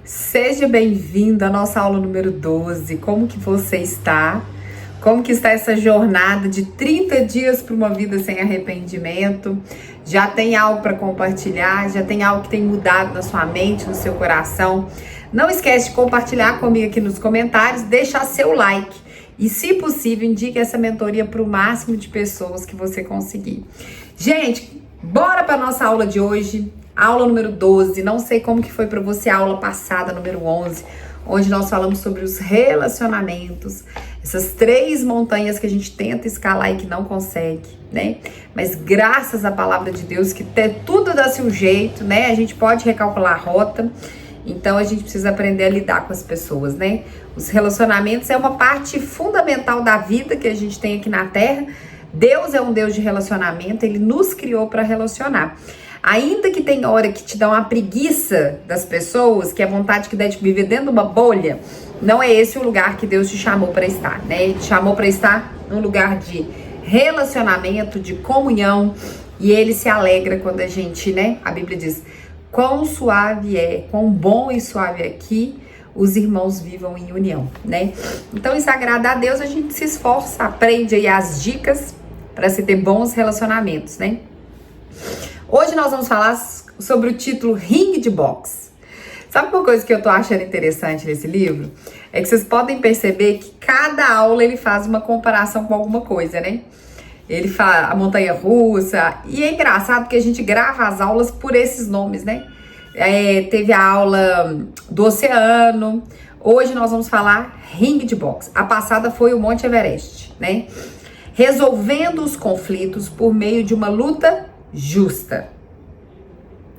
Seja bem-vindo à nossa aula número 12. Como que você está? Como que está essa jornada de 30 dias para uma vida sem arrependimento? Já tem algo para compartilhar? Já tem algo que tem mudado na sua mente, no seu coração? Não esquece de compartilhar comigo aqui nos comentários, deixar seu like e, se possível, indique essa mentoria para o máximo de pessoas que você conseguir. Gente, bora para nossa aula de hoje. Aula número 12, não sei como que foi para você a aula passada, número 11, onde nós falamos sobre os relacionamentos, essas 3 montanhas que a gente tenta escalar e que não consegue, né? Mas graças à palavra de Deus, que tudo dá-se um jeito, né? A gente pode recalcular a rota, então a gente precisa aprender a lidar com as pessoas, né? Os relacionamentos é uma parte fundamental da vida que a gente tem aqui na Terra. Deus é um Deus de relacionamento, Ele nos criou para relacionar. Ainda que tem hora que te dá uma preguiça das pessoas, que é vontade que dá de viver dentro de uma bolha, não é esse o lugar que Deus te chamou para estar, né? Ele te chamou para estar num lugar de relacionamento, de comunhão, e Ele se alegra quando a gente, né? A Bíblia diz, quão suave é, quão bom e suave é que os irmãos vivam em união, né? Então isso agrada a Deus, a gente se esforça, aprende aí as dicas para se ter bons relacionamentos, né? Hoje nós vamos falar sobre o título Ringue de Boxe. Sabe uma coisa que eu tô achando interessante nesse livro? É que vocês podem perceber que cada aula ele faz uma comparação com alguma coisa, né? Ele fala a montanha-russa, e é engraçado que a gente grava as aulas por esses nomes, né? Teve a aula do oceano, hoje nós vamos falar ringue de boxe. A passada foi o Monte Everest, né? Resolvendo os conflitos por meio de uma luta justa.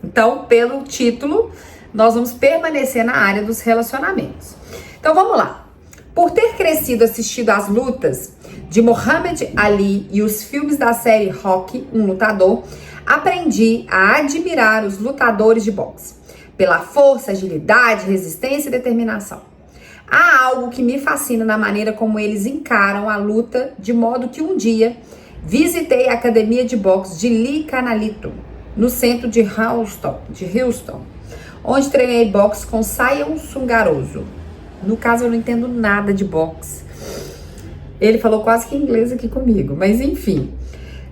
Então, pelo título, nós vamos permanecer na área dos relacionamentos. Então, vamos lá. Por ter crescido assistindo às lutas de Muhammad Ali e os filmes da série Rocky, um lutador, aprendi a admirar os lutadores de boxe pela força, agilidade, resistência e determinação. Há algo que me fascina na maneira como eles encaram a luta, de modo que um dia visitei a academia de boxe de Lee Canalito, no centro de Houston, onde treinei boxe com Sion Sungaroso. No caso, eu não entendo nada de boxe. Ele falou quase que inglês aqui comigo, mas enfim.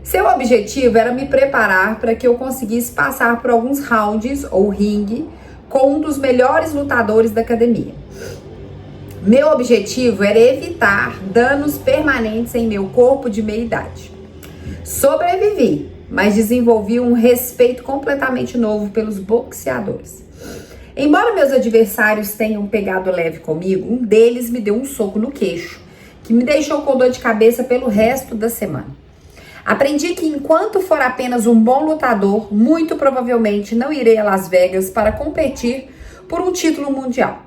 Seu objetivo era me preparar para que eu conseguisse passar por alguns rounds ou ringue com um dos melhores lutadores da academia. Meu objetivo era evitar danos permanentes em meu corpo de meia-idade. Sobrevivi, mas desenvolvi um respeito completamente novo pelos boxeadores. Embora meus adversários tenham pegado leve comigo, um deles me deu um soco no queixo, que me deixou com dor de cabeça pelo resto da semana. Aprendi que enquanto for apenas um bom lutador, muito provavelmente não irei a Las Vegas para competir por um título mundial.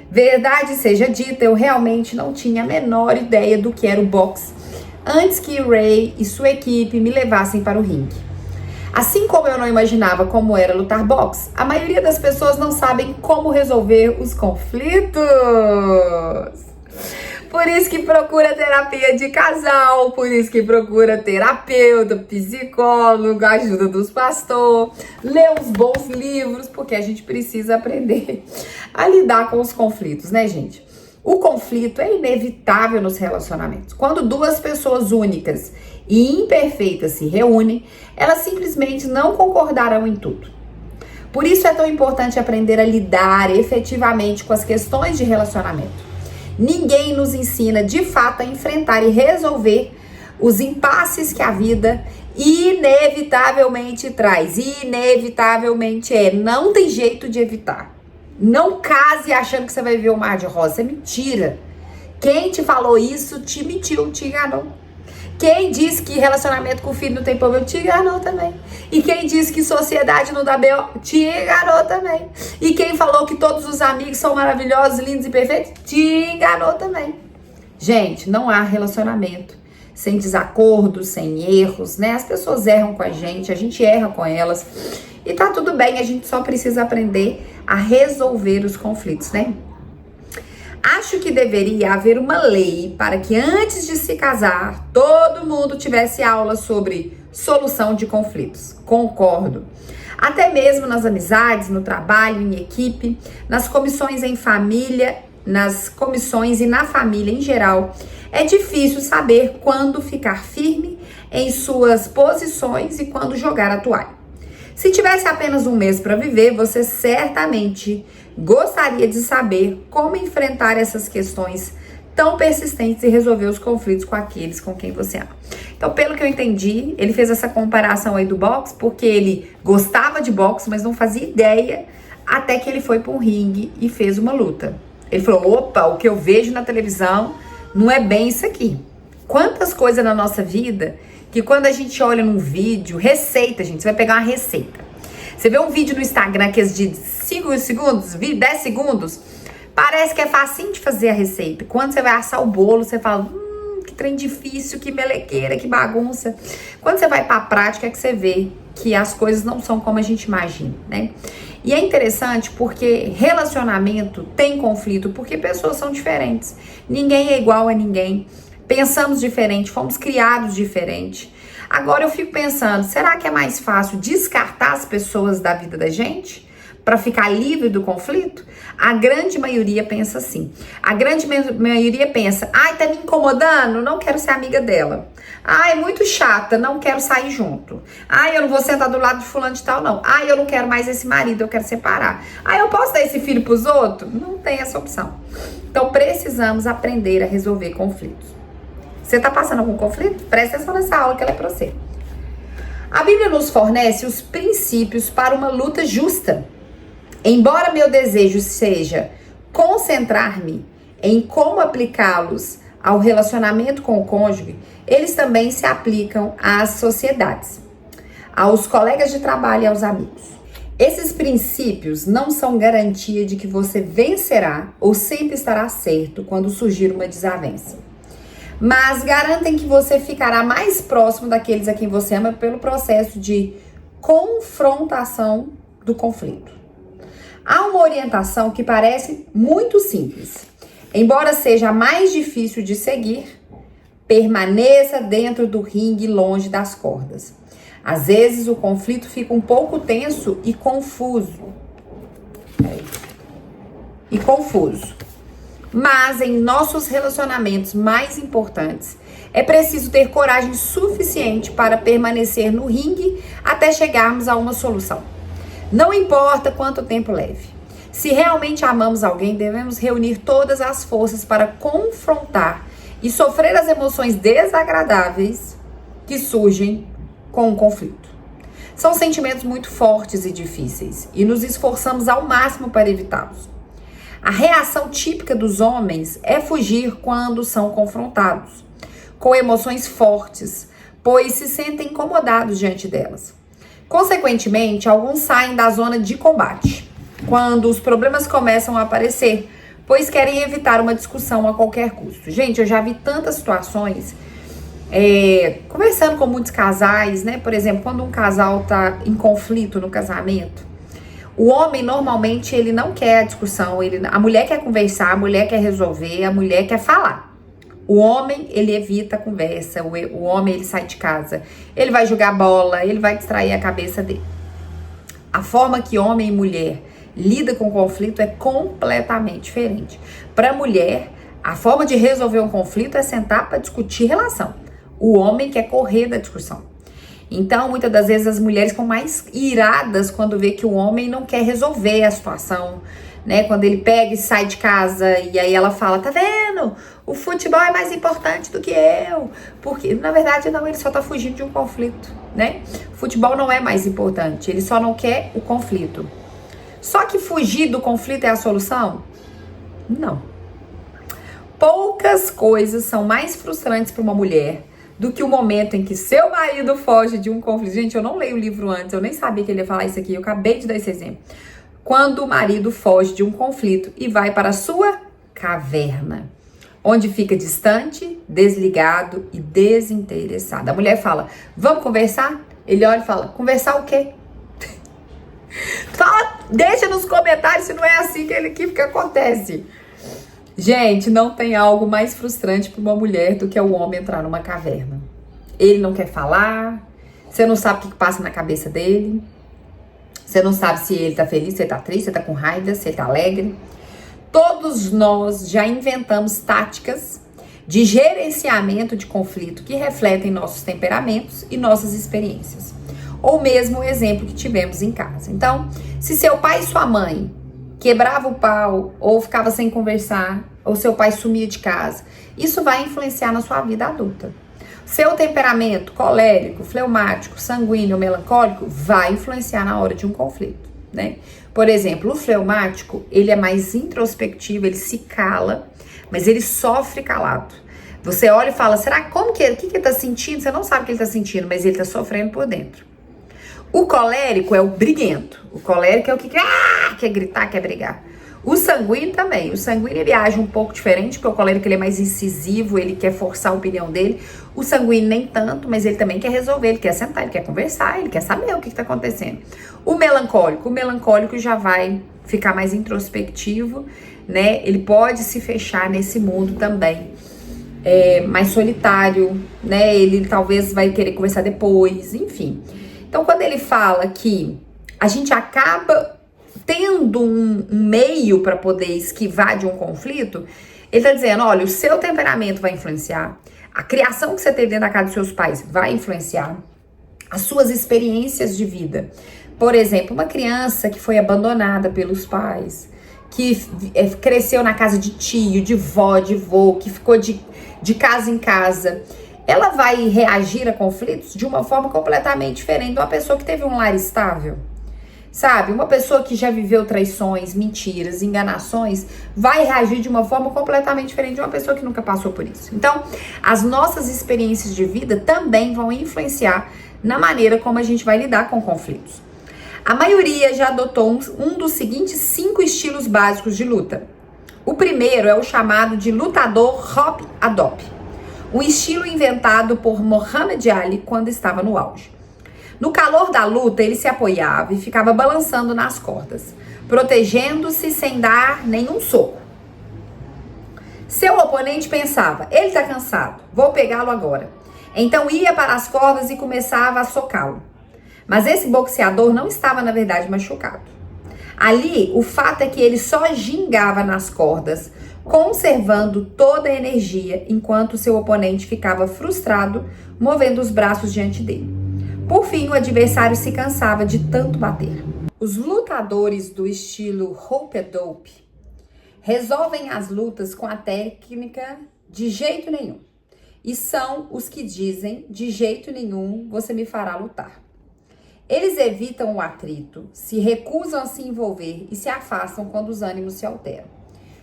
Verdade seja dita, eu realmente não tinha a menor ideia do que era o boxe antes que Ray e sua equipe me levassem para o ringue. Assim como eu não imaginava como era lutar boxe, a maioria das pessoas não sabem como resolver os conflitos. Por isso que procura terapia de casal, por isso que procura terapeuta, psicólogo, ajuda dos pastores, lê os bons livros, porque a gente precisa aprender a lidar com os conflitos, né, gente? O conflito é inevitável nos relacionamentos. Quando 2 pessoas únicas e imperfeitas se reúnem, elas simplesmente não concordarão em tudo. Por isso é tão importante aprender a lidar efetivamente com as questões de relacionamento. Ninguém nos ensina de fato a enfrentar e resolver os impasses que a vida inevitavelmente traz. Inevitavelmente não tem jeito de evitar. Não case achando que você vai viver um mar de rosa. É mentira. Quem te falou isso te mentiu, te enganou. Quem disse que relacionamento com filho não tem problema, te enganou também. E quem disse que sociedade não dá B.O., te enganou também. E quem falou que todos os amigos são maravilhosos, lindos e perfeitos, te enganou também. Gente, não há relacionamento sem desacordos, sem erros, né? As pessoas erram com a gente erra com elas. E tá tudo bem, a gente só precisa aprender a resolver os conflitos, né? Acho que deveria haver uma lei para que antes de se casar, todo mundo tivesse aula sobre solução de conflitos. Concordo. Até mesmo nas amizades, no trabalho, em equipe, nas comissões em família, nas comissões e na família em geral. É difícil saber quando ficar firme em suas posições e quando jogar a toalha. Se tivesse apenas um mês para viver, você certamente gostaria de saber como enfrentar essas questões tão persistentes e resolver os conflitos com aqueles com quem você ama. Então, pelo que eu entendi, ele fez essa comparação aí do boxe, porque ele gostava de boxe, mas não fazia ideia, até que ele foi para um ringue e fez uma luta. Ele falou, opa, o que eu vejo na televisão não é bem isso aqui. Quantas coisas na nossa vida que quando a gente olha num vídeo, receita, gente, você vai pegar uma receita. Você vê um vídeo no Instagram que é de 5 segundos, 10 segundos, parece que é facinho de fazer a receita. Quando você vai assar o bolo, você fala, que trem difícil, que melequeira, que bagunça. Quando você vai pra prática é que você vê que as coisas não são como a gente imagina, né? E é interessante porque relacionamento tem conflito, porque pessoas são diferentes. Ninguém é igual a ninguém. Pensamos diferente, fomos criados diferente. Agora eu fico pensando, será que é mais fácil descartar as pessoas da vida da gente para ficar livre do conflito? A grande maioria pensa assim. A grande maioria pensa, ai, tá me incomodando, não quero ser amiga dela. Ai, é muito chata, não quero sair junto. Ai, eu não vou sentar do lado de fulano de tal, não. Ai, eu não quero mais esse marido, eu quero separar. Ai, eu posso dar esse filho pros outros? Não tem essa opção. Então, precisamos aprender a resolver conflitos. Você tá passando algum conflito? Presta atenção nessa aula que ela é pra você. A Bíblia nos fornece os princípios para uma luta justa. Embora meu desejo seja concentrar-me em como aplicá-los ao relacionamento com o cônjuge, eles também se aplicam às sociedades, aos colegas de trabalho e aos amigos. Esses princípios não são garantia de que você vencerá ou sempre estará certo quando surgir uma desavença, mas garantem que você ficará mais próximo daqueles a quem você ama pelo processo de confrontação do conflito. Há uma orientação que parece muito simples. Embora seja mais difícil de seguir, permaneça dentro do ringue longe das cordas. Às vezes o conflito fica um pouco tenso e confuso. Mas em nossos relacionamentos mais importantes, é preciso ter coragem suficiente para permanecer no ringue até chegarmos a uma solução. Não importa quanto tempo leve. Se realmente amamos alguém, devemos reunir todas as forças para confrontar e sofrer as emoções desagradáveis que surgem com o conflito. São sentimentos muito fortes e difíceis e nos esforçamos ao máximo para evitá-los. A reação típica dos homens é fugir quando são confrontados, com emoções fortes, pois se sentem incomodados diante delas. Consequentemente, alguns saem da zona de combate quando os problemas começam a aparecer, pois querem evitar uma discussão a qualquer custo. Gente, eu já vi tantas situações, conversando com muitos casais, né? Por exemplo, quando um casal tá em conflito no casamento, o homem normalmente ele não quer a discussão, a mulher quer conversar, a mulher quer resolver, a mulher quer falar. O homem, ele evita a conversa, o homem, ele sai de casa, ele vai jogar bola, ele vai distrair a cabeça dele. A forma que homem e mulher lida com o conflito é completamente diferente. Para a mulher, a forma de resolver um conflito é sentar para discutir relação. O homem quer correr da discussão. Então, muitas das vezes, as mulheres ficam mais iradas quando vê que o homem não quer resolver a situação, né? Quando ele pega e sai de casa e aí ela fala, tá vendo? O futebol é mais importante do que eu. Porque, na verdade, não, ele só tá fugindo de um conflito, né? O futebol não é mais importante, ele só não quer o conflito. Só que fugir do conflito é a solução? Não. Poucas coisas são mais frustrantes para uma mulher do que o momento em que seu marido foge de um conflito. Gente, eu não leio o livro antes, eu nem sabia que ele ia falar isso aqui, eu acabei de dar esse exemplo. Quando o marido foge de um conflito e vai para a sua caverna, onde fica distante, desligado e desinteressado. A mulher fala, vamos conversar? Ele olha e fala, conversar o quê? Fala, deixa nos comentários se não é assim que acontece. Gente, não tem algo mais frustrante para uma mulher do que o homem entrar numa caverna. Ele não quer falar, você não sabe o que passa na cabeça dele. Você não sabe se ele tá feliz, se ele tá triste, se ele tá com raiva, se ele tá alegre. Todos nós já inventamos táticas de gerenciamento de conflito que refletem nossos temperamentos e nossas experiências. Ou mesmo o exemplo que tivemos em casa. Então, se seu pai e sua mãe quebrava o pau, ou ficava sem conversar, ou seu pai sumia de casa, isso vai influenciar na sua vida adulta. Seu temperamento colérico, fleumático, sanguíneo, melancólico vai influenciar na hora de um conflito, né? Por exemplo, o fleumático, ele é mais introspectivo, ele se cala, mas ele sofre calado. Você olha e fala, será como que ele, o que ele tá sentindo? Você não sabe o que ele tá sentindo, mas ele tá sofrendo por dentro. O colérico é o briguento. O colérico é o que quer gritar, quer brigar. O sanguíneo também. O sanguíneo ele age um pouco diferente, porque o colérico ele é mais incisivo, ele quer forçar a opinião dele. O sanguíneo nem tanto, mas ele também quer resolver, ele quer sentar, ele quer conversar, ele quer saber o que está acontecendo. O melancólico já vai ficar mais introspectivo, né? Ele pode se fechar nesse mundo também. Mais solitário, né? Ele talvez vai querer conversar depois, enfim. Então, quando ele fala que a gente acaba tendo um meio para poder esquivar de um conflito, ele está dizendo, olha, o seu temperamento vai influenciar, a criação que você teve dentro da casa dos seus pais vai influenciar, as suas experiências de vida. Por exemplo, uma criança que foi abandonada pelos pais, que cresceu na casa de tio, de vó, de vô, que ficou de casa em casa, ela vai reagir a conflitos de uma forma completamente diferente de uma pessoa que teve um lar estável. Sabe, uma pessoa que já viveu traições, mentiras, enganações, vai reagir de uma forma completamente diferente de uma pessoa que nunca passou por isso. Então, as nossas experiências de vida também vão influenciar na maneira como a gente vai lidar com conflitos. A maioria já adotou um dos seguintes 5 estilos básicos de luta. O primeiro é o chamado de lutador Hop-Adop, um estilo inventado por Muhammad Ali quando estava no auge. No calor da luta, ele se apoiava e ficava balançando nas cordas, protegendo-se sem dar nenhum soco. Seu oponente pensava, ele está cansado, vou pegá-lo agora. Então ia para as cordas e começava a socá-lo. Mas esse boxeador não estava, na verdade, machucado. Ali, o fato é que ele só gingava nas cordas, conservando toda a energia, enquanto seu oponente ficava frustrado, movendo os braços diante dele. Por fim, o adversário se cansava de tanto bater. Os lutadores do estilo Rope-a-Dope resolvem as lutas com a técnica de jeito nenhum. E são os que dizem, de jeito nenhum, você me fará lutar. Eles evitam o atrito, se recusam a se envolver e se afastam quando os ânimos se alteram.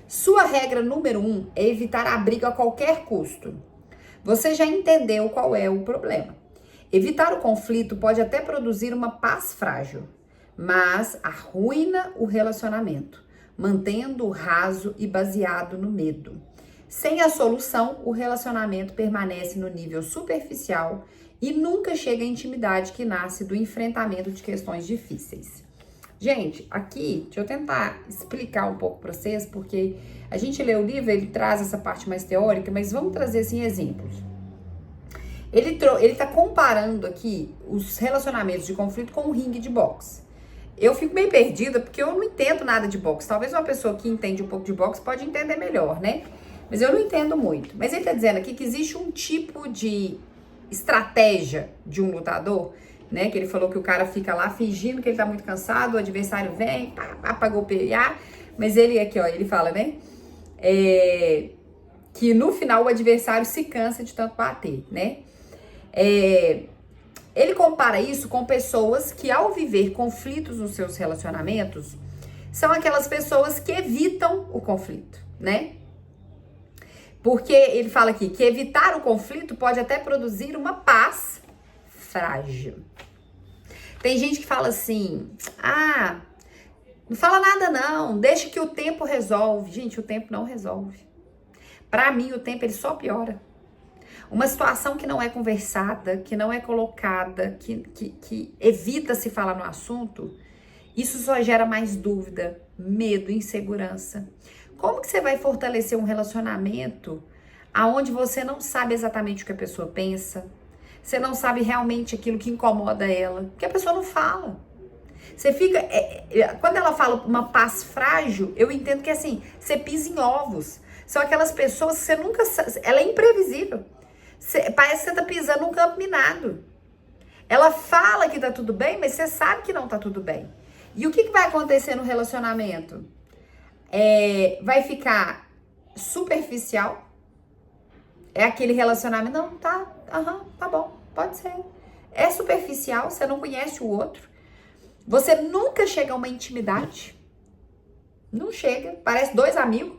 Sua regra número 1 é evitar a briga a qualquer custo. Você já entendeu qual é o problema. Evitar o conflito pode até produzir uma paz frágil, mas arruína o relacionamento, mantendo-o raso e baseado no medo. Sem a solução, o relacionamento permanece no nível superficial e nunca chega à intimidade que nasce do enfrentamento de questões difíceis. Gente, aqui, deixa eu tentar explicar um pouco para vocês, porque a gente lê o livro, ele traz essa parte mais teórica, mas vamos trazer, assim, exemplos. Ele tá comparando aqui os relacionamentos de conflito com um ringue de boxe. Eu fico bem perdida, porque eu não entendo nada de boxe. Talvez uma pessoa que entende um pouco de boxe pode entender melhor, né? Mas eu não entendo muito. Mas ele tá dizendo aqui que existe um tipo de estratégia de um lutador, né? Que ele falou que o cara fica lá fingindo que ele tá muito cansado, o adversário vem, pra golpear. Mas ele aqui, ó, ele fala, né? Que no final o adversário se cansa de tanto bater, né? Ele compara isso com pessoas que, ao viver conflitos nos seus relacionamentos, são aquelas pessoas que evitam o conflito, né? Porque ele fala aqui que evitar o conflito pode até produzir uma paz frágil. Tem gente que fala assim, não fala nada não, deixa que o tempo resolve. Gente, o tempo não resolve. Para mim, o tempo ele só piora. Uma situação que não é conversada, que não é colocada, que evita se falar no assunto, isso só gera mais dúvida, medo, insegurança. Como que você vai fortalecer um relacionamento aonde você não sabe exatamente o que a pessoa pensa, você não sabe realmente aquilo que incomoda ela, porque a pessoa não fala. Você fica... quando ela fala uma paz frágil, eu entendo que assim, você pisa em ovos. São aquelas pessoas que você nunca... Ela é imprevisível. Parece que você tá pisando num campo minado. Ela fala que tá tudo bem, mas você sabe que não tá tudo bem. E o que vai acontecer no relacionamento? Vai ficar superficial. É aquele relacionamento, não, tá bom, pode ser. É superficial, você não conhece o outro. Você nunca chega a uma intimidade. Não chega, parece dois amigos.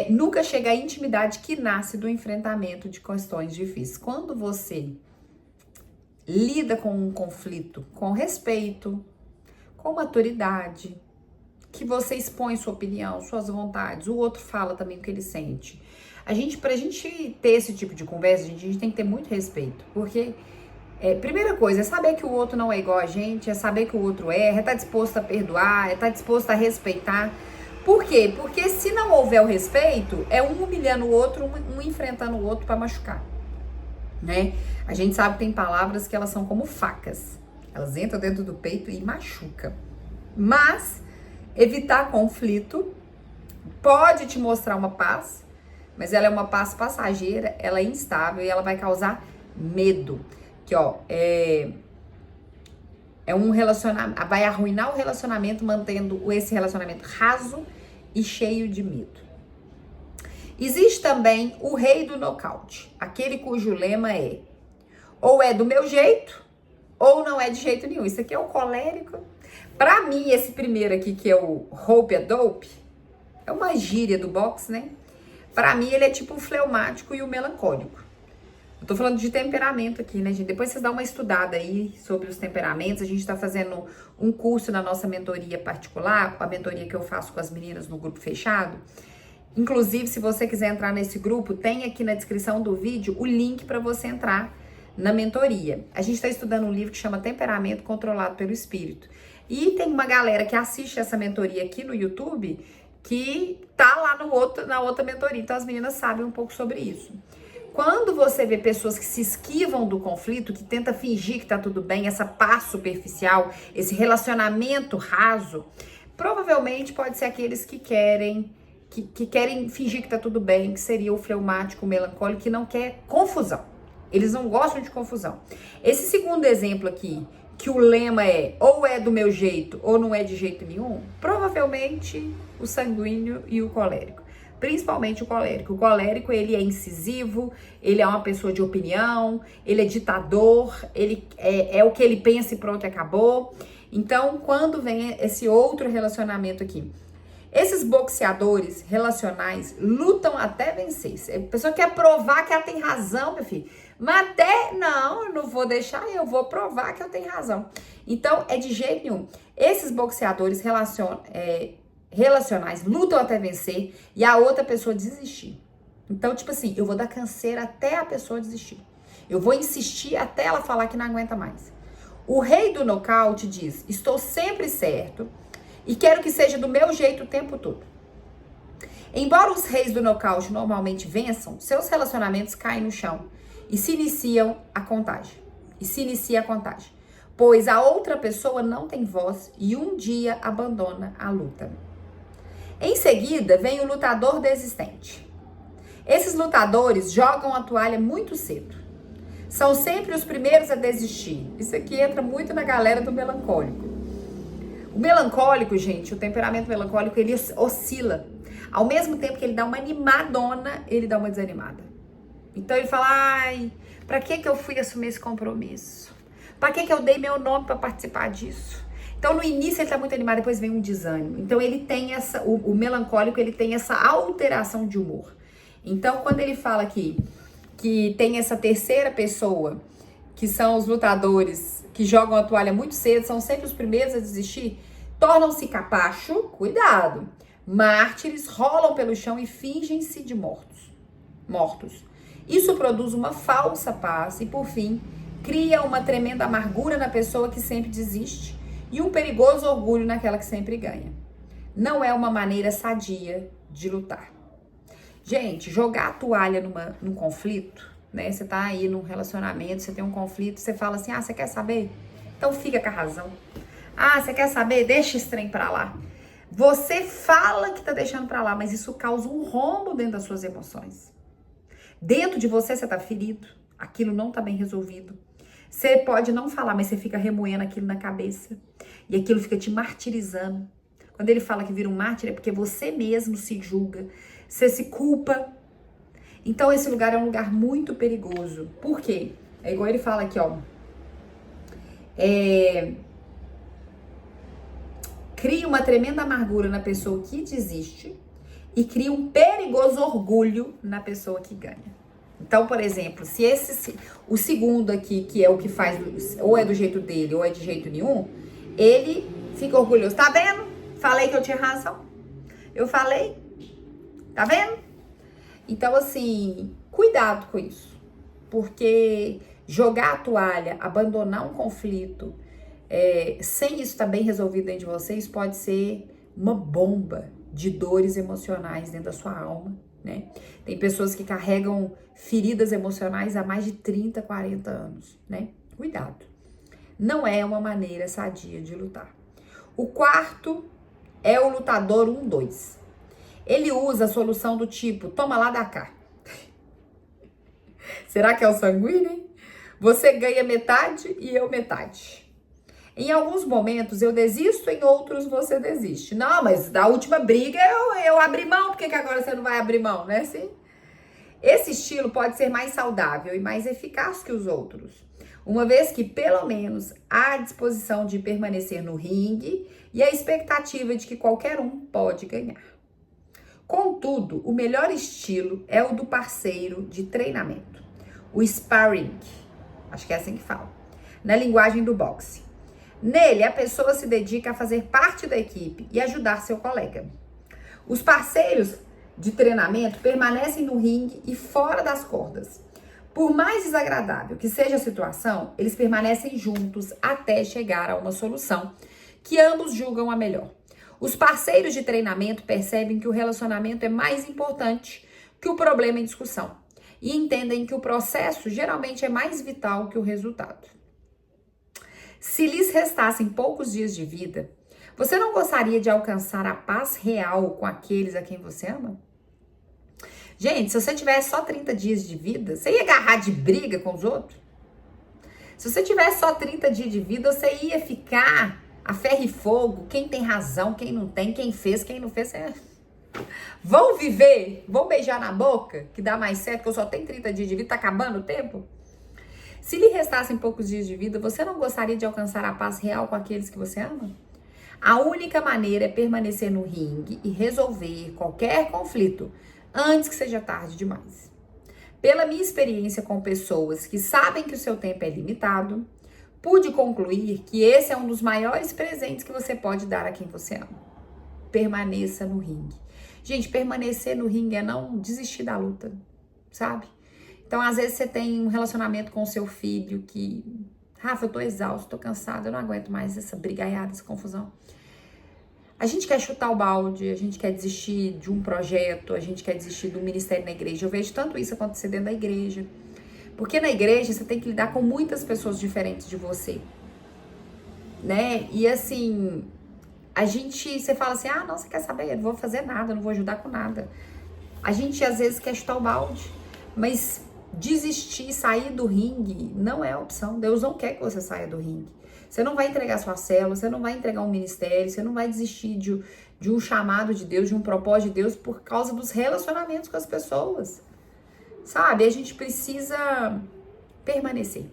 Nunca chega à intimidade que nasce do enfrentamento de questões difíceis. Quando você lida com um conflito com respeito, com maturidade, que você expõe sua opinião, suas vontades, o outro fala também o que ele sente. Pra gente ter esse tipo de conversa, a gente tem que ter muito respeito, porque primeira coisa é saber que o outro não é igual a gente, é saber que o outro erra, é estar disposto a perdoar, é estar disposto a respeitar. Por quê? Porque se não houver o respeito, é um humilhando o outro, um enfrentando o outro para machucar, né? A gente sabe que tem palavras que elas são como facas. Elas entram dentro do peito e machucam. Mas evitar conflito pode te mostrar uma paz, mas ela é uma paz passageira, ela é instável e ela vai causar medo. Que um relacionamento, vai arruinar o relacionamento, mantendo esse relacionamento raso e cheio de medo. Existe também o rei do nocaute, aquele cujo lema é: ou é do meu jeito, ou não é de jeito nenhum. Isso aqui é o colérico. Pra mim, esse primeiro aqui, que é o hope a dope, é uma gíria do boxe, né? Pra mim, ele é tipo o fleumático e o melancólico. Eu tô falando de temperamento aqui, né, gente? Depois vocês dão uma estudada aí sobre os temperamentos. A gente tá fazendo um curso na nossa mentoria particular, a mentoria que eu faço com as meninas no grupo fechado. Inclusive, se você quiser entrar nesse grupo, tem aqui na descrição do vídeo o link para você entrar na mentoria. A gente tá estudando um livro que chama Temperamento Controlado pelo Espírito. E tem uma galera que assiste essa mentoria aqui no YouTube que tá lá na outra mentoria. Então, as meninas sabem um pouco sobre isso. Quando você vê pessoas que se esquivam do conflito, que tenta fingir que tá tudo bem, essa paz superficial, esse relacionamento raso, provavelmente pode ser aqueles que querem fingir que tá tudo bem, que seria o fleumático, o melancólico, que não quer confusão. Eles não gostam de confusão. Esse segundo exemplo aqui, que o lema é ou é do meu jeito ou não é de jeito nenhum, provavelmente o sanguíneo e o colérico. Principalmente o colérico. O colérico, ele é incisivo, ele é uma pessoa de opinião, ele é ditador, ele é o que ele pensa e pronto, acabou. Então, quando vem esse outro relacionamento aqui, esses boxeadores relacionais lutam até vencer. A pessoa quer provar que ela tem razão, meu filho. Mas eu não vou deixar, eu vou provar que eu tenho razão. Então, é de jeito nenhum. Esses boxeadores relacionais lutam até vencer e a outra pessoa desistir. Então, tipo assim, eu vou dar canseira até a pessoa desistir. Eu vou insistir até ela falar que não aguenta mais. O rei do nocaute diz: estou sempre certo e quero que seja do meu jeito o tempo todo. Embora os reis do nocaute normalmente vençam, seus relacionamentos caem no chão e se inicia a contagem. Pois a outra pessoa não tem voz e um dia abandona a luta. Em seguida, vem o lutador desistente. Esses lutadores jogam a toalha muito cedo. São sempre os primeiros a desistir. Isso aqui entra muito na galera do melancólico. O melancólico, gente, o temperamento melancólico, ele oscila. Ao mesmo tempo que ele dá uma animadona, ele dá uma desanimada. Então ele fala: ai, pra que eu fui assumir esse compromisso? Pra que eu dei meu nome pra participar disso? Então, no início ele tá muito animado, depois vem um desânimo. Então, ele tem o melancólico, ele tem essa alteração de humor. Então, quando ele fala aqui que tem essa terceira pessoa, que são os lutadores que jogam a toalha muito cedo, são sempre os primeiros a desistir, tornam-se capacho, cuidado, mártires, rolam pelo chão e fingem-se de mortos. Isso produz uma falsa paz e, por fim, cria uma tremenda amargura na pessoa que sempre desiste e um perigoso orgulho naquela que sempre ganha. Não é uma maneira sadia de lutar. Gente, jogar a toalha num conflito né? Você tá aí num relacionamento, você tem um conflito, você fala assim, você quer saber? Então fica com a razão. Você quer saber? Deixa esse trem pra lá. Você fala que tá deixando pra lá, mas isso causa um rombo dentro das suas emoções. Dentro de você tá ferido, aquilo não tá bem resolvido. Você pode não falar, mas você fica remoendo aquilo na cabeça. E aquilo fica te martirizando. Quando ele fala que vira um mártir, é porque você mesmo se julga, você se culpa. Então esse lugar é um lugar muito perigoso. Por quê? É igual ele fala aqui, ó. Cria uma tremenda amargura na pessoa que desiste e cria um perigoso orgulho na pessoa que ganha. Então, por exemplo, se o segundo aqui, que é o que faz, ou é do jeito dele ou é de jeito nenhum, ele fica orgulhoso. Tá vendo? Falei que eu tinha razão. Eu falei. Tá vendo? Então, assim, cuidado com isso. Porque jogar a toalha, abandonar um conflito, sem isso estar bem resolvido dentro de vocês, pode ser uma bomba de dores emocionais dentro da sua alma, né? Tem pessoas que carregam feridas emocionais há mais de 30, 40 anos, né? Cuidado. Não é uma maneira sadia de lutar. O quarto é o lutador 1-2. Ele usa a solução do tipo, toma lá da cá. Será que é o sanguíneo, hein? Você ganha metade e eu metade. Em alguns momentos eu desisto, em outros você desiste. Não, mas da última briga eu abri mão, por que agora você não vai abrir mão, né? Assim? Esse estilo pode ser mais saudável e mais eficaz que os outros, uma vez que pelo menos há a disposição de permanecer no ringue e a expectativa de que qualquer um pode ganhar. Contudo, o melhor estilo é o do parceiro de treinamento, o sparring, acho que é assim que fala, na linguagem do boxe. Nele, a pessoa se dedica a fazer parte da equipe e ajudar seu colega. Os parceiros de treinamento permanecem no ringue e fora das cordas. Por mais desagradável que seja a situação, eles permanecem juntos até chegar a uma solução que ambos julgam a melhor. Os parceiros de treinamento percebem que o relacionamento é mais importante que o problema em discussão e entendem que o processo geralmente é mais vital que o resultado. Se lhes restassem poucos dias de vida, você não gostaria de alcançar a paz real com aqueles a quem você ama? Gente, se você tivesse só 30 dias de vida, você ia agarrar de briga com os outros? Se você tivesse só 30 dias de vida, você ia ficar a ferro e fogo, quem tem razão, quem não tem, quem fez, quem não fez. Vão viver, vão beijar na boca, que dá mais certo, que eu só tenho 30 dias de vida, tá acabando o tempo? Se lhe restassem poucos dias de vida, você não gostaria de alcançar a paz real com aqueles que você ama? A única maneira é permanecer no ringue e resolver qualquer conflito antes que seja tarde demais. Pela minha experiência com pessoas que sabem que o seu tempo é limitado, pude concluir que esse é um dos maiores presentes que você pode dar a quem você ama. Permaneça no ringue. Gente, permanecer no ringue é não desistir da luta, sabe? Então, às vezes, você tem um relacionamento com o seu filho que... Rafa, eu tô exausto, tô cansada, eu não aguento mais essa brigaiada, essa confusão. A gente quer chutar o balde, a gente quer desistir de um projeto, a gente quer desistir do ministério na igreja. Eu vejo tanto isso acontecer dentro da igreja. Porque na igreja, você tem que lidar com muitas pessoas diferentes de você. Né? E assim, você fala assim, não, você quer saber? Eu não vou fazer nada, eu não vou ajudar com nada. A gente, às vezes, quer chutar o balde, mas... desistir, sair do ringue não é opção. Deus não quer que você saia do ringue. Você não vai entregar sua célula, você não vai entregar um ministério, você não vai desistir de um chamado de Deus, de um propósito de Deus por causa dos relacionamentos com as pessoas. Sabe? A gente precisa permanecer.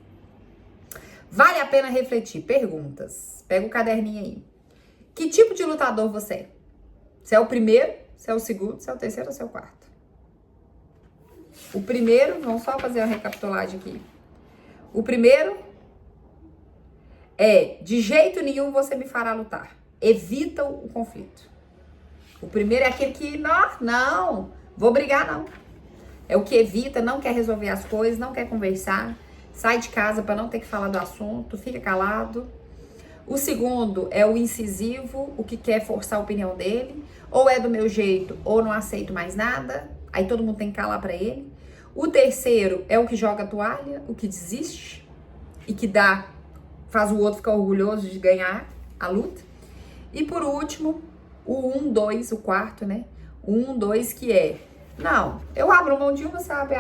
Vale a pena refletir. Perguntas. Pega o caderninho aí. Que tipo de lutador você é? Você é o primeiro? Você é o segundo? Você é o terceiro ou você é o quarto? O primeiro, vamos só fazer uma recapitulagem aqui. O primeiro é, de jeito nenhum você me fará lutar. Evita o conflito. O primeiro é aquele que, não, vou brigar não. É o que evita, não quer resolver as coisas, não quer conversar. Sai de casa para não ter que falar do assunto, fica calado. O segundo é o incisivo, o que quer forçar a opinião dele. Ou é do meu jeito, ou não aceito mais nada. Aí todo mundo tem que calar para ele. O terceiro é o que joga a toalha, o que desiste e que faz o outro ficar orgulhoso de ganhar a luta. E por último, o 1, 2, o quarto, né? O 1, 2 que é, não, eu abro mão de uma, você abre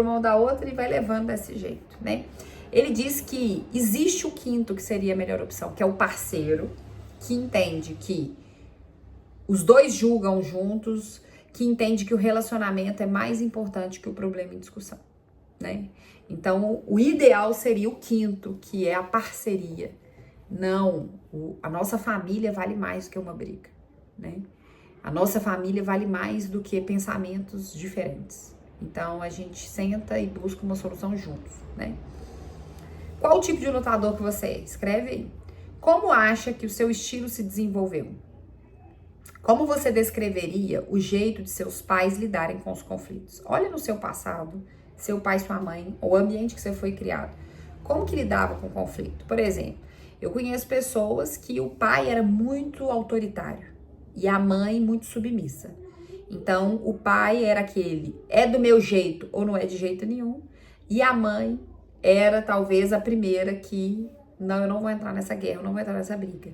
mão da outra e vai levando desse jeito, né? Ele diz que existe o quinto que seria a melhor opção, que é o parceiro, que entende que os dois julgam juntos, que entende que o relacionamento é mais importante que o problema em discussão, né? Então, o ideal seria o quinto, que é a parceria. Não, a nossa família vale mais do que uma briga, né? A nossa família vale mais do que pensamentos diferentes. Então, a gente senta e busca uma solução juntos, né? Qual o tipo de lutador que você é? Escreve aí. Como acha que o seu estilo se desenvolveu? Como você descreveria o jeito de seus pais lidarem com os conflitos? Olha no seu passado, seu pai, sua mãe, ou o ambiente que você foi criado. Como que lidava com o conflito? Por exemplo, eu conheço pessoas que o pai era muito autoritário e a mãe muito submissa. Então, o pai era aquele, é do meu jeito ou não é de jeito nenhum. E a mãe era talvez a primeira que, não, eu não vou entrar nessa guerra, eu não vou entrar nessa briga.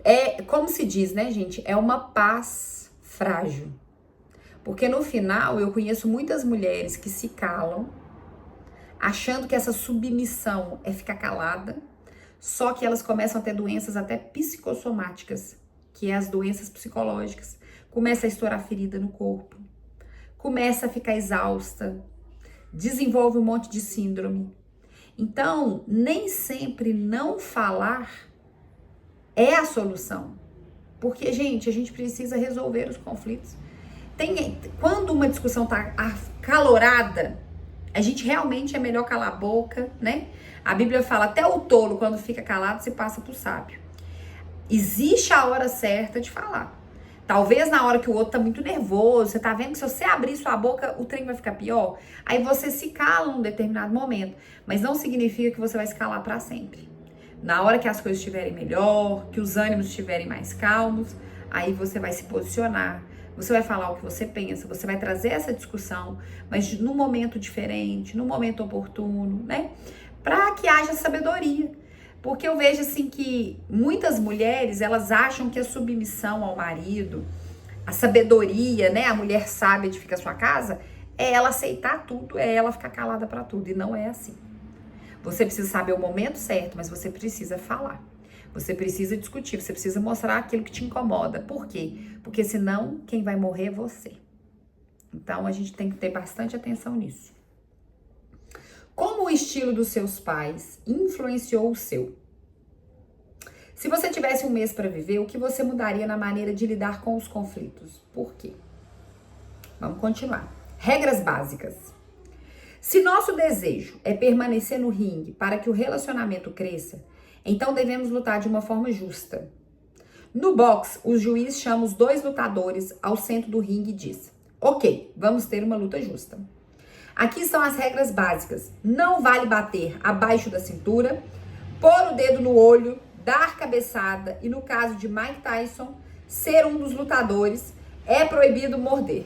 É, como se diz, né, gente? É uma paz frágil. Porque no final, eu conheço muitas mulheres que se calam, achando que essa submissão é ficar calada, só que elas começam a ter doenças até psicossomáticas, que é as doenças psicológicas. Começa a estourar ferida no corpo, começa a ficar exausta, desenvolve um monte de síndrome. Então, nem sempre não falar é a solução. Porque, gente, a gente precisa resolver os conflitos. Quando uma discussão está acalorada, a gente realmente é melhor calar a boca, né? A Bíblia fala, até o tolo, quando fica calado, se passa pro sábio. Existe a hora certa de falar. Talvez na hora que o outro tá muito nervoso, você tá vendo que se você abrir sua boca, o trem vai ficar pior. Aí você se cala num determinado momento. Mas não significa que você vai se calar para sempre. Na hora que as coisas estiverem melhor, que os ânimos estiverem mais calmos, aí você vai se posicionar. Você vai falar o que você pensa, você vai trazer essa discussão, mas num momento diferente, num momento oportuno, né? Para que haja sabedoria. Porque eu vejo assim que muitas mulheres, elas acham que a submissão ao marido, a sabedoria, né? A mulher sábia de ficar sua casa, é ela aceitar tudo, é ela ficar calada para tudo. E não é assim. Você precisa saber o momento certo, mas você precisa falar. Você precisa discutir, você precisa mostrar aquilo que te incomoda. Por quê? Porque senão quem vai morrer é você. Então a gente tem que ter bastante atenção nisso. Como o estilo dos seus pais influenciou o seu? Se você tivesse um mês para viver, o que você mudaria na maneira de lidar com os conflitos? Por quê? Vamos continuar. Regras básicas. Se nosso desejo é permanecer no ringue para que o relacionamento cresça, então devemos lutar de uma forma justa. No boxe, o juiz chama os dois lutadores ao centro do ringue e diz: ok, vamos ter uma luta justa. Aqui estão as regras básicas. Não vale bater abaixo da cintura, pôr o dedo no olho, dar cabeçada e, no caso de Mike Tyson, ser um dos lutadores, é proibido morder.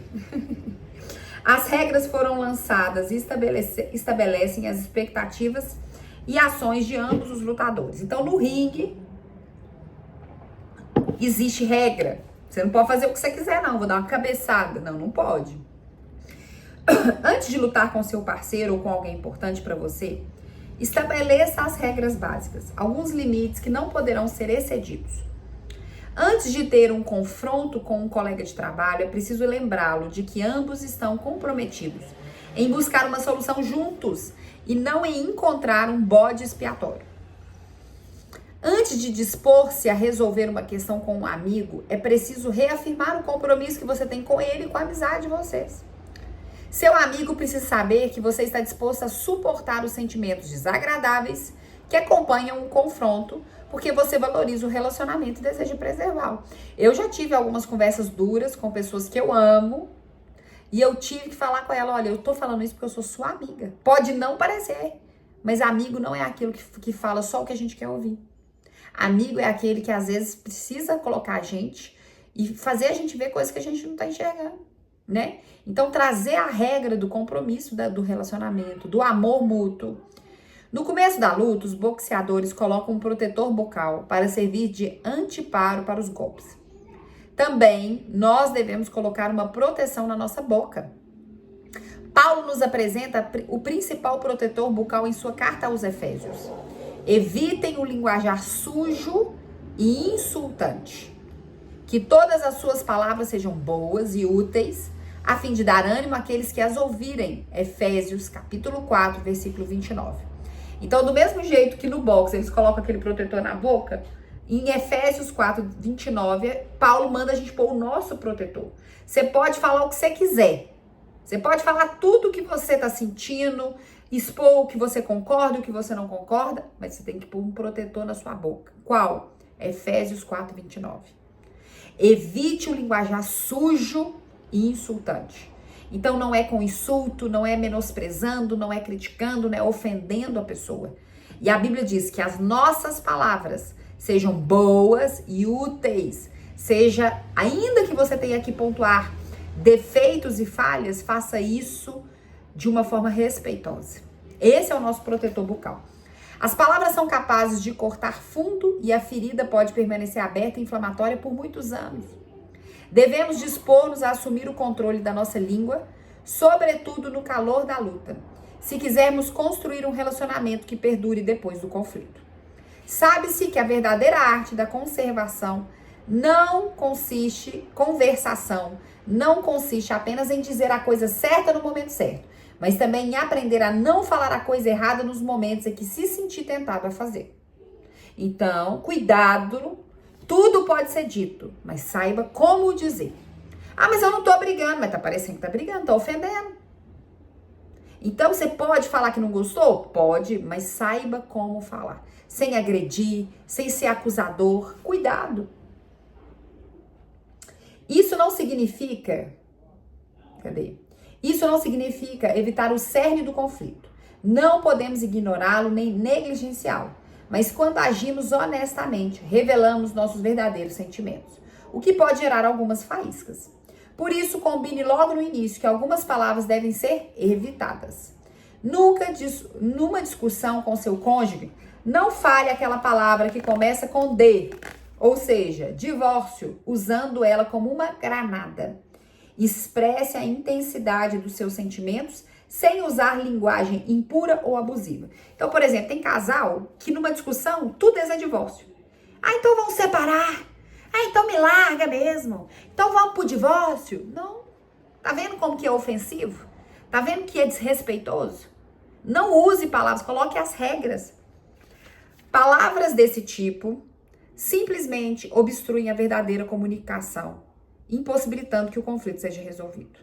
As regras foram lançadas e estabelecem as expectativas e ações de ambos os lutadores. Então, no ringue, existe regra. Você não pode fazer o que você quiser, não. Vou dar uma cabeçada. Não, não pode. Antes de lutar com seu parceiro ou com alguém importante para você, estabeleça as regras básicas, alguns limites que não poderão ser excedidos. Antes de ter um confronto com um colega de trabalho, é preciso lembrá-lo de que ambos estão comprometidos em buscar uma solução juntos e não em encontrar um bode expiatório. Antes de dispor-se a resolver uma questão com um amigo, é preciso reafirmar o compromisso que você tem com ele e com a amizade de vocês. Seu amigo precisa saber que você está disposto a suportar os sentimentos desagradáveis que acompanham um confronto, porque você valoriza o relacionamento e deseja preservá-lo. Eu já tive algumas conversas duras com pessoas que eu amo e eu tive que falar com ela: olha, eu tô falando isso porque eu sou sua amiga. Pode não parecer, mas amigo não é aquilo que fala só o que a gente quer ouvir. Amigo é aquele que às vezes precisa colocar a gente e fazer a gente ver coisas que a gente não tá enxergando, né? Então, trazer a regra do compromisso do relacionamento, do amor mútuo. No começo da luta, os boxeadores colocam um protetor bucal para servir de anteparo para os golpes. Também, nós devemos colocar uma proteção na nossa boca. Paulo nos apresenta o principal protetor bucal em sua carta aos Efésios. Evitem o linguajar sujo e insultante. Que todas as suas palavras sejam boas e úteis, a fim de dar ânimo àqueles que as ouvirem. Efésios, capítulo 4, versículo 29. Então, do mesmo jeito que no boxe eles colocam aquele protetor na boca, em Efésios 4, 29, Paulo manda a gente pôr o nosso protetor. Você pode falar o que você quiser. Você pode falar tudo o que você está sentindo, expor o que você concorda, o que você não concorda, mas você tem que pôr um protetor na sua boca. Qual? Efésios 4, 29. Evite o linguajar sujo e insultante. Então não é com insulto, não é menosprezando, não é criticando, não é ofendendo a pessoa. E a Bíblia diz que as nossas palavras sejam boas e úteis. Seja, ainda que você tenha que pontuar defeitos e falhas, faça isso de uma forma respeitosa. Esse é o nosso protetor bucal. As palavras são capazes de cortar fundo e a ferida pode permanecer aberta e inflamatória por muitos anos. Devemos dispor-nos a assumir o controle da nossa língua, sobretudo no calor da luta, se quisermos construir um relacionamento que perdure depois do conflito. Sabe-se que a verdadeira arte da conversação não consiste apenas em dizer a coisa certa no momento certo, mas também em aprender a não falar a coisa errada nos momentos em que se sentir tentado a fazer. Então, cuidado, tudo pode ser dito, mas saiba como dizer. Ah, mas eu não tô brigando, mas tá parecendo que tá brigando, tá ofendendo. Então, você pode falar que não gostou? Pode, mas saiba como falar. Sem agredir, sem ser acusador. Cuidado. Isso não significa... Isso não significa evitar o cerne do conflito. Não podemos ignorá-lo nem negligenciá-lo. Mas quando agimos honestamente, revelamos nossos verdadeiros sentimentos, o que pode gerar algumas faíscas. Por isso, combine logo no início que algumas palavras devem ser evitadas. Numa discussão com seu cônjuge, não fale aquela palavra que começa com D, ou seja, divórcio, usando ela como uma granada. Expresse a intensidade dos seus sentimentos sem usar linguagem impura ou abusiva. Então, por exemplo, tem casal que numa discussão tudo é divórcio. Ah, então vamos separar. Ah, então me larga mesmo. Então vamos pro divórcio. Não. Tá vendo como que é ofensivo? Tá vendo que é desrespeitoso? Não use palavras, coloque as regras. Palavras desse tipo simplesmente obstruem a verdadeira comunicação, impossibilitando que o conflito seja resolvido.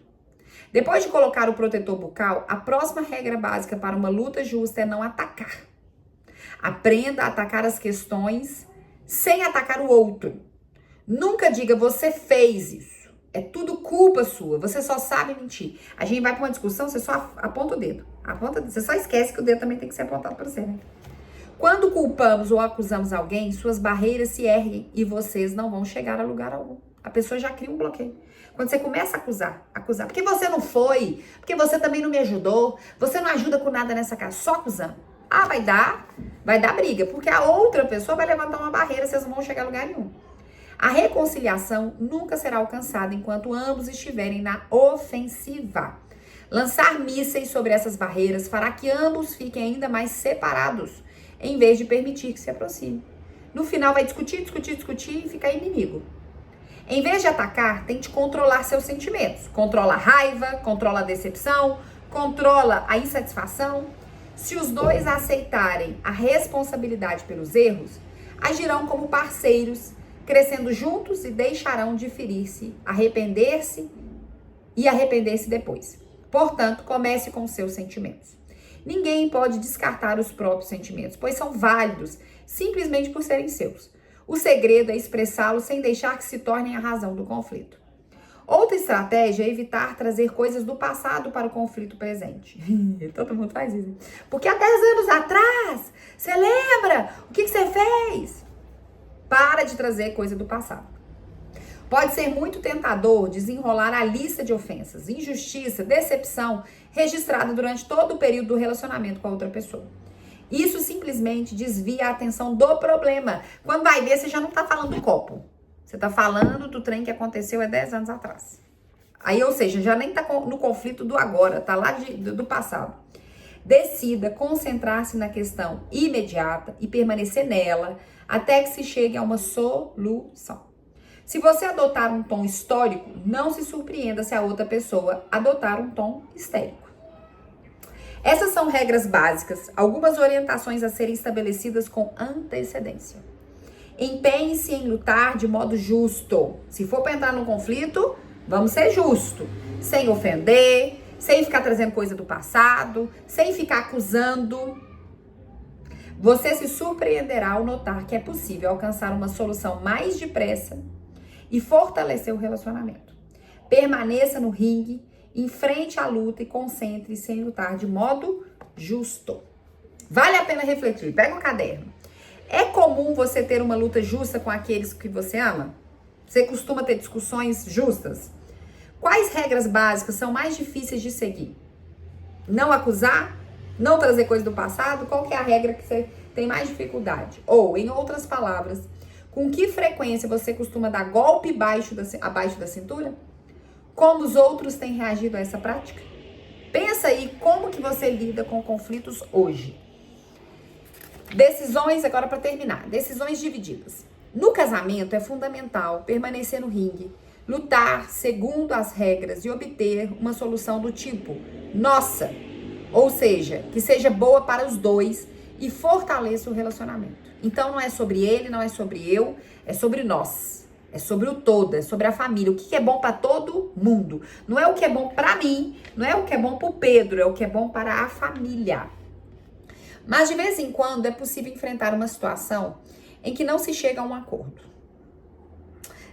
Depois de colocar o protetor bucal, a próxima regra básica para uma luta justa é não atacar. Aprenda a atacar as questões sem atacar o outro. Nunca diga, você fez isso. É tudo culpa sua, você só sabe mentir. A gente vai para uma discussão, você só aponta o dedo. Você só esquece que o dedo também tem que ser apontado para você, né? Quando culpamos ou acusamos alguém, suas barreiras se erguem e vocês não vão chegar a lugar algum. A pessoa já cria um bloqueio. Quando você começa a acusar, porque você não foi, porque você também não me ajudou, você não ajuda com nada nessa casa, só acusando. Ah, vai dar briga, porque a outra pessoa vai levantar uma barreira, vocês não vão chegar a lugar nenhum. A reconciliação nunca será alcançada enquanto ambos estiverem na ofensiva. Lançar mísseis sobre essas barreiras fará que ambos fiquem ainda mais separados, em vez de permitir que se aproximem. No final vai discutir e ficar inimigo. Em vez de atacar, tente controlar seus sentimentos. Controla a raiva, controla a decepção, controla a insatisfação. Se os dois aceitarem a responsabilidade pelos erros, agirão como parceiros, crescendo juntos e deixarão de ferir-se, arrepender-se depois. Portanto, comece com seus sentimentos. Ninguém pode descartar os próprios sentimentos, pois são válidos simplesmente por serem seus. O segredo é expressá-los sem deixar que se tornem a razão do conflito. Outra estratégia é evitar trazer coisas do passado para o conflito presente. Todo mundo faz isso. Porque há 10 anos atrás, você lembra? O que você fez? Para de trazer coisa do passado. Pode ser muito tentador desenrolar a lista de ofensas, injustiça, decepção registrada durante todo o período do relacionamento com a outra pessoa. Isso simplesmente desvia a atenção do problema. Quando vai ver, você já não tá falando do copo. Você tá falando do trem que aconteceu há 10 anos atrás. Aí, ou seja, já nem tá no conflito do agora, tá lá do passado. Decida concentrar-se na questão imediata e permanecer nela até que se chegue a uma solução. Se você adotar um tom histórico, não se surpreenda se a outra pessoa adotar um tom histérico. Essas são regras básicas, algumas orientações a serem estabelecidas com antecedência. Empenhe-se em lutar de modo justo. Se for para entrar num conflito, vamos ser justos, sem ofender, sem ficar trazendo coisa do passado, sem ficar acusando. Você se surpreenderá ao notar que é possível alcançar uma solução mais depressa e fortalecer o relacionamento. Permaneça no ringue, enfrente a luta e concentre-se em lutar de modo justo. Vale a pena refletir. Pega um caderno. É comum você ter uma luta justa com aqueles que você ama? Você costuma ter discussões justas? Quais regras básicas são mais difíceis de seguir? Não acusar? Não trazer coisa do passado? Qual que é a regra que você tem mais dificuldade? Ou, em outras palavras, com que frequência você costuma dar golpe abaixo da cintura? Como os outros têm reagido a essa prática? Pensa aí como que você lida com conflitos hoje. Decisões, agora para terminar, decisões divididas. No casamento é fundamental permanecer no ringue, lutar segundo as regras e obter uma solução do tipo nossa, ou seja, que seja boa para os dois e fortaleça o relacionamento. Então não é sobre ele, não é sobre eu, é sobre nós. É sobre o todo, é sobre a família. O que é bom para todo mundo. Não é o que é bom para mim, não é o que é bom para o Pedro, é o que é bom para a família. Mas de vez em quando é possível enfrentar uma situação em que não se chega a um acordo.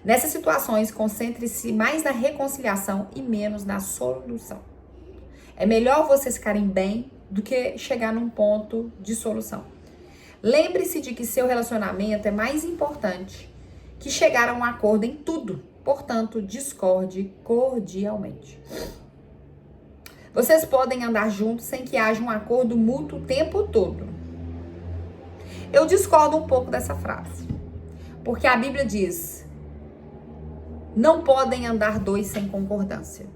Nessas situações, concentre-se mais na reconciliação e menos na solução. É melhor vocês ficarem bem do que chegar num ponto de solução. Lembre-se de que seu relacionamento é mais importante que chegar a um acordo em tudo. Portanto, discorde cordialmente. Vocês podem andar juntos sem que haja um acordo mútuo o tempo todo. Eu discordo um pouco dessa frase. Porque a Bíblia diz: não podem andar dois sem concordância.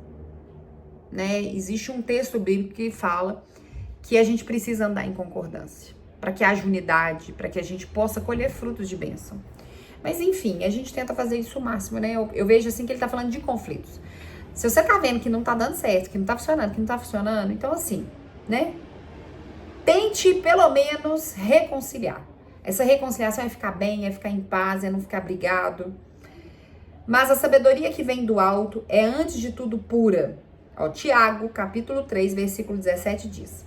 Né? Existe um texto bíblico que fala que a gente precisa andar em concordância. Para que haja unidade, para que a gente possa colher frutos de bênção. Mas enfim, a gente tenta fazer isso o máximo, né? Eu vejo assim que ele tá falando de conflitos. Se você tá vendo que não tá dando certo, que não tá funcionando, então assim, né? Tente pelo menos reconciliar. Essa reconciliação é ficar bem, é ficar em paz, é não ficar brigado. Mas a sabedoria que vem do alto é antes de tudo pura. Ó, Tiago, capítulo 3, versículo 17 diz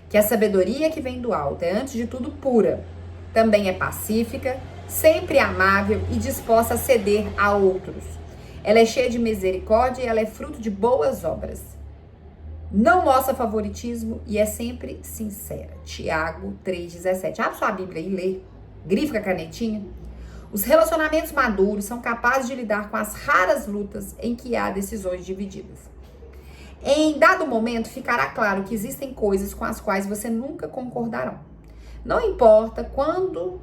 que a sabedoria que vem do alto é antes de tudo pura. Também é pacífica, sempre amável e disposta a ceder a outros. Ela é cheia de misericórdia e ela é fruto de boas obras. Não mostra favoritismo e é sempre sincera. Tiago 3,17. Abre sua Bíblia e lê. Grifa com a canetinha. Os relacionamentos maduros são capazes de lidar com as raras lutas em que há decisões divididas. Em dado momento, ficará claro que existem coisas com as quais você nunca concordarão. Não importa quanto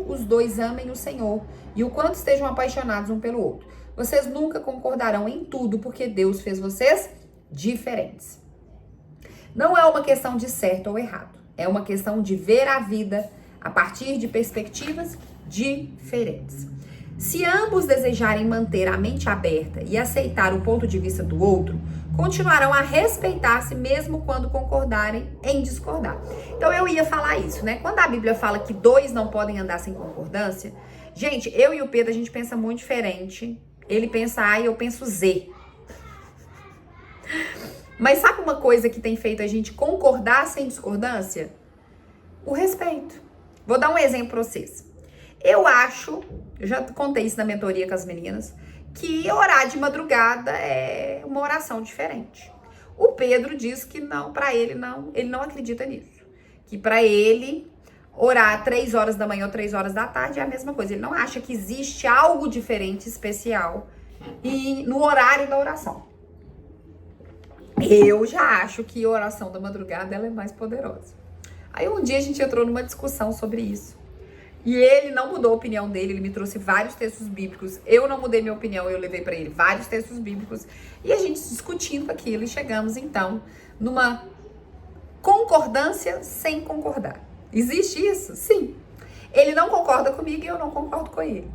os dois amem o Senhor e o quanto estejam apaixonados um pelo outro. Vocês nunca concordarão em tudo, porque Deus fez vocês diferentes. Não é uma questão de certo ou errado. É uma questão de ver a vida a partir de perspectivas diferentes. Se ambos desejarem manter a mente aberta e aceitar o ponto de vista do outro, continuarão a respeitar-se mesmo quando concordarem em discordar. Então eu ia falar isso, né? Quando a Bíblia fala que dois não podem andar sem concordância, gente, eu e o Pedro, a gente pensa muito diferente. Ele pensa A e eu penso Z. Mas sabe uma coisa que tem feito a gente concordar sem discordância? O respeito. Vou dar um exemplo para vocês. Eu já contei isso na mentoria com as meninas, que orar de madrugada é uma oração diferente. O Pedro diz que não, para ele não acredita nisso. Que para ele, Orar 3 horas da manhã ou 3 horas da tarde é a mesma coisa. Ele não acha que existe algo diferente, especial, e no horário da oração. Eu já acho que a oração da madrugada ela é mais poderosa. Aí um dia a gente entrou numa discussão sobre isso. E ele não mudou a opinião dele, ele me trouxe vários textos bíblicos. Eu não mudei minha opinião, eu levei para ele vários textos bíblicos. E a gente discutindo aquilo e chegamos então numa concordância sem concordar. Existe isso? Sim. Ele não concorda comigo e eu não concordo com ele.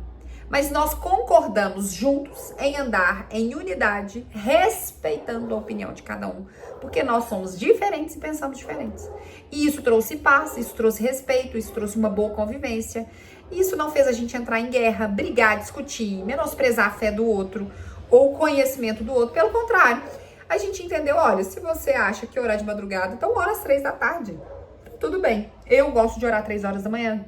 Mas nós concordamos juntos em andar em unidade, respeitando a opinião de cada um, porque nós somos diferentes e pensamos diferentes. E isso trouxe paz, isso trouxe respeito, isso trouxe uma boa convivência. Isso não fez a gente entrar em guerra, brigar, discutir, menosprezar a fé do outro ou o conhecimento do outro. Pelo contrário, a gente entendeu, olha, se você acha que orar de madrugada, então ora às 3 da tarde. Tudo bem, eu gosto de orar 3 horas da manhã.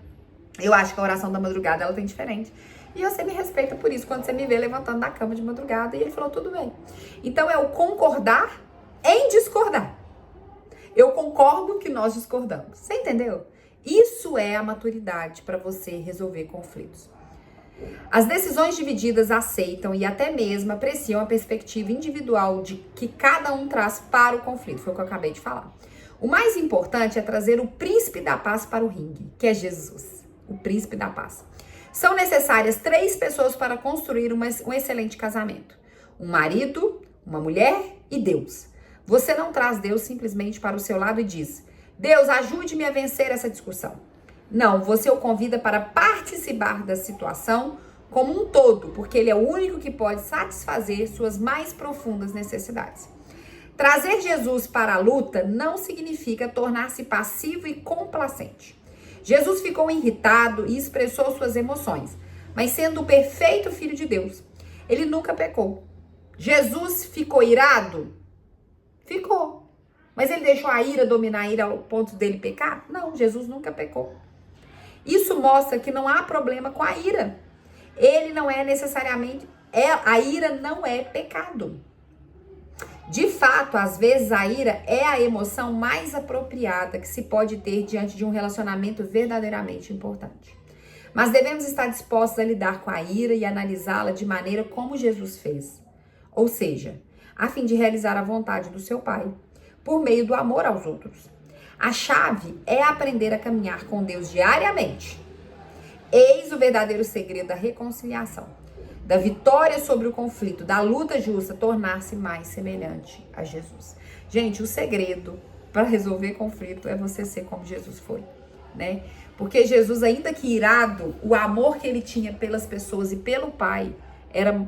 Eu acho que a oração da madrugada ela tem diferente. E você me respeita por isso, quando você me vê levantando da cama de madrugada. E ele falou, tudo bem. Então é o concordar em discordar. Eu concordo que nós discordamos. Você entendeu? Isso é a maturidade para você resolver conflitos. As decisões divididas aceitam e até mesmo apreciam a perspectiva individual de que cada um traz para o conflito. Foi o que eu acabei de falar. O mais importante é trazer o príncipe da paz para o ringue, que é Jesus, o príncipe da paz. São necessárias 3 pessoas para construir um excelente casamento. Um marido, uma mulher e Deus. Você não traz Deus simplesmente para o seu lado e diz, Deus, ajude-me a vencer essa discussão. Não, você o convida para participar da situação como um todo, porque ele é o único que pode satisfazer suas mais profundas necessidades. Trazer Jesus para a luta não significa tornar-se passivo e complacente. Jesus ficou irritado e expressou suas emoções, mas sendo o perfeito Filho de Deus, ele nunca pecou. Jesus ficou irado? Ficou. Mas ele deixou a ira dominar a ira ao ponto dele pecar? Não, Jesus nunca pecou. Isso mostra que não há problema com a ira. Ele não é necessariamente... a ira não é pecado. De fato, às vezes a ira é a emoção mais apropriada que se pode ter diante de um relacionamento verdadeiramente importante. Mas devemos estar dispostos a lidar com a ira e analisá-la de maneira como Jesus fez. Ou seja, a fim de realizar a vontade do seu Pai, por meio do amor aos outros. A chave é aprender a caminhar com Deus diariamente. Eis o verdadeiro segredo da reconciliação, da vitória sobre o conflito, da luta justa, tornar-se mais semelhante a Jesus. Gente, o segredo para resolver conflito é você ser como Jesus foi, né? Porque Jesus, ainda que irado, o amor que ele tinha pelas pessoas e pelo Pai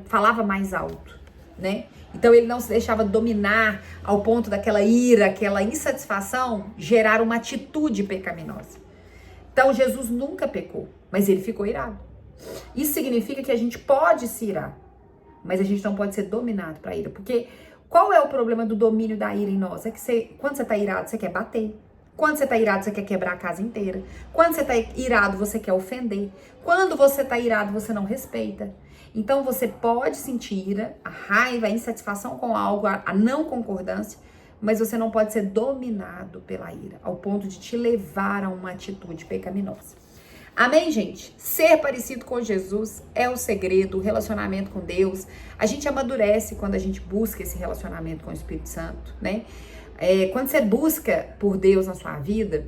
falava mais alto, né? Então ele não se deixava dominar ao ponto daquela ira, aquela insatisfação gerar uma atitude pecaminosa. Então Jesus nunca pecou, mas ele ficou irado. Isso significa que a gente pode se irar, mas a gente não pode ser dominado para a ira. Porque qual é o problema do domínio da ira em nós? É que quando você está irado, você quer bater. Quando você está irado, você quer quebrar a casa inteira. Quando você está irado, você quer ofender. Quando você está irado, você não respeita. Então você pode sentir ira, a raiva, a insatisfação com algo, a não concordância, mas você não pode ser dominado pela ira, ao ponto de te levar a uma atitude pecaminosa. Amém, gente? Ser parecido com Jesus é o segredo, o relacionamento com Deus. A gente amadurece quando a gente busca esse relacionamento com o Espírito Santo, né? Quando você busca por Deus na sua vida,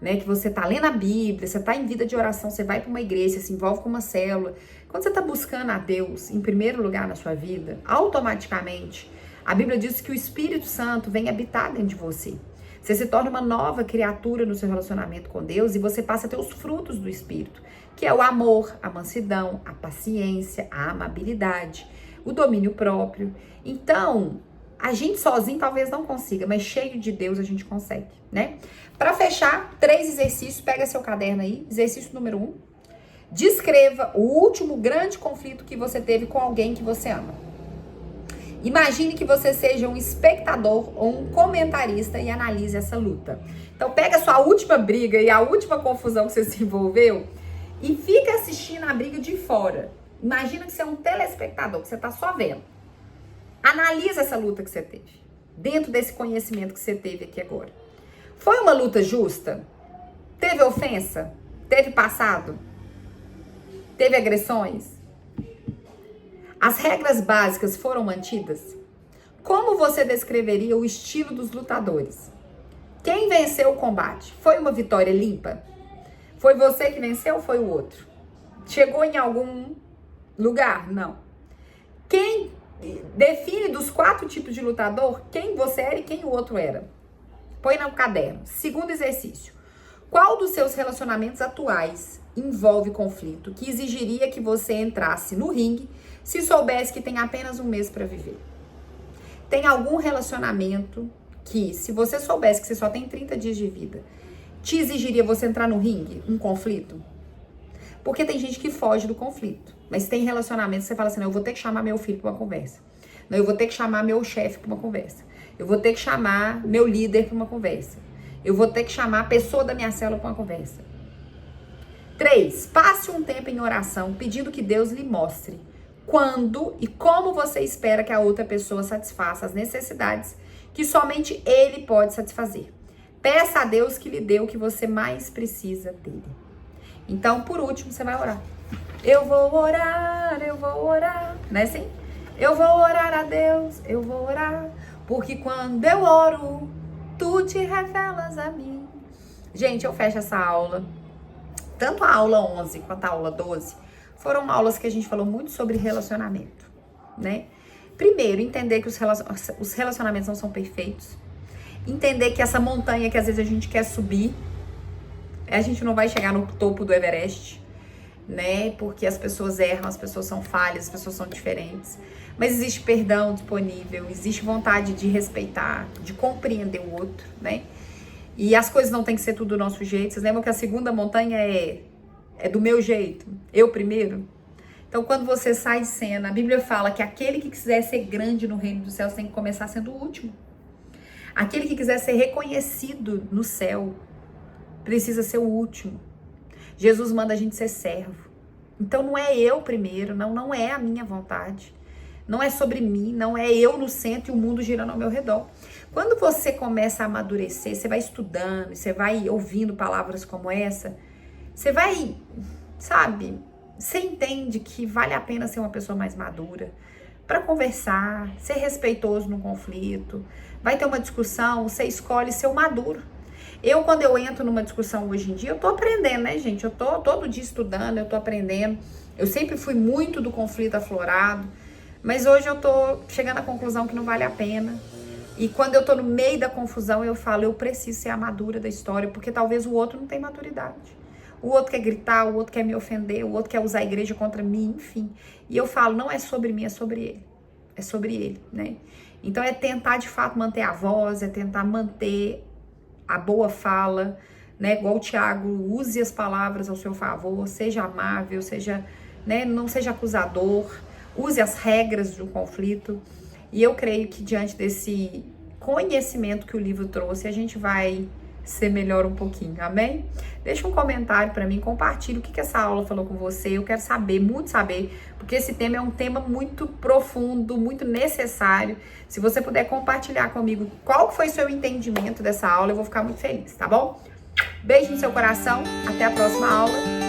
né, que você tá lendo a Bíblia, você tá em vida de oração, você vai para uma igreja, se envolve com uma célula. Quando você tá buscando a Deus em primeiro lugar na sua vida, automaticamente, a Bíblia diz que o Espírito Santo vem habitar dentro de você. Você se torna uma nova criatura no seu relacionamento com Deus e você passa a ter os frutos do Espírito, que é o amor, a mansidão, a paciência, a amabilidade, o domínio próprio. Então, a gente sozinho talvez não consiga, mas cheio de Deus a gente consegue, né? Para fechar, 3 exercícios, pega seu caderno aí. Exercício número 1. Descreva o último grande conflito que você teve com alguém que você ama. Imagine que você seja um espectador ou um comentarista e analise essa luta. Então pega a sua última briga e a última confusão que você se envolveu e fica assistindo a briga de fora. Imagina que você é um telespectador, que você está só vendo. Analisa essa luta que você teve, dentro desse conhecimento que você teve aqui agora. Foi uma luta justa? Teve ofensa? Teve passado? Teve agressões? As regras básicas foram mantidas? Como você descreveria o estilo dos lutadores? Quem venceu o combate? Foi uma vitória limpa? Foi você que venceu ou foi o outro? Chegou em algum lugar? Não. Quem define dos 4 tipos de lutador quem você era e quem o outro era? Põe no caderno. Segundo exercício. Qual dos seus relacionamentos atuais envolve conflito que exigiria que você entrasse no ringue se soubesse que tem apenas um mês para viver? Tem algum relacionamento que, se você soubesse que você só tem 30 dias de vida, te exigiria você entrar no ringue, um conflito? Porque tem gente que foge do conflito. Mas tem relacionamento que você fala assim, não, eu vou ter que chamar meu filho para uma conversa. Não, eu vou ter que chamar meu chefe para uma conversa. Eu vou ter que chamar meu líder para uma conversa. Eu vou ter que chamar a pessoa da minha célula para uma conversa. 3, passe um tempo em oração pedindo que Deus lhe mostre quando e como você espera que a outra pessoa satisfaça as necessidades que somente Ele pode satisfazer. Peça a Deus que lhe dê o que você mais precisa dele. Então, por último, você vai orar. Eu vou orar, não é assim? Eu vou orar a Deus, eu vou orar, porque quando eu oro, tu te revelas a mim. Gente, eu fecho essa aula. Tanto a aula 11 quanto a aula 12 foram aulas que a gente falou muito sobre relacionamento, né? Primeiro, entender que os relacionamentos não são perfeitos. Entender que essa montanha que às vezes a gente quer subir, a gente não vai chegar no topo do Everest, né? Porque as pessoas erram, as pessoas são falhas, as pessoas são diferentes. Mas existe perdão disponível, existe vontade de respeitar, de compreender o outro, né? E as coisas não tem que ser tudo do nosso jeito. Vocês lembram que a segunda montanha é do meu jeito, eu primeiro? Então, quando você sai de cena, a Bíblia fala que aquele que quiser ser grande no reino dos céus tem que começar sendo o último. Aquele que quiser ser reconhecido no céu precisa ser o último. Jesus manda a gente ser servo. Então, não é eu primeiro, não é a minha vontade. Não é sobre mim, não é eu no centro e o mundo girando ao meu redor. Quando você começa a amadurecer, você vai estudando, você vai ouvindo palavras como essa, você vai, sabe, você entende que vale a pena ser uma pessoa mais madura, para conversar, ser respeitoso no conflito. Vai ter uma discussão, você escolhe ser o maduro. Quando eu entro numa discussão hoje em dia, eu tô aprendendo, né, gente? Eu tô todo dia estudando, eu tô aprendendo. Eu sempre fui muito do conflito aflorado, mas hoje eu tô chegando à conclusão que não vale a pena. E quando eu tô no meio da confusão, eu falo, eu preciso ser a madura da história, porque talvez o outro não tenha maturidade. O outro quer gritar, o outro quer me ofender, o outro quer usar a igreja contra mim, enfim. E eu falo, não é sobre mim, é sobre ele. É sobre ele, né? Então é tentar de fato manter a voz, é tentar manter a boa fala, né? Igual o Tiago, use as palavras ao seu favor, seja amável, seja, né? Não seja acusador, use as regras do conflito. E eu creio que diante desse conhecimento que o livro trouxe, a gente vai ser melhor um pouquinho, amém? Deixa um comentário para mim, compartilha o que essa aula falou com você. Eu quero saber, muito saber, porque esse tema é um tema muito profundo, muito necessário. Se você puder compartilhar comigo qual foi o seu entendimento dessa aula, eu vou ficar muito feliz, tá bom? Beijo no seu coração, até a próxima aula.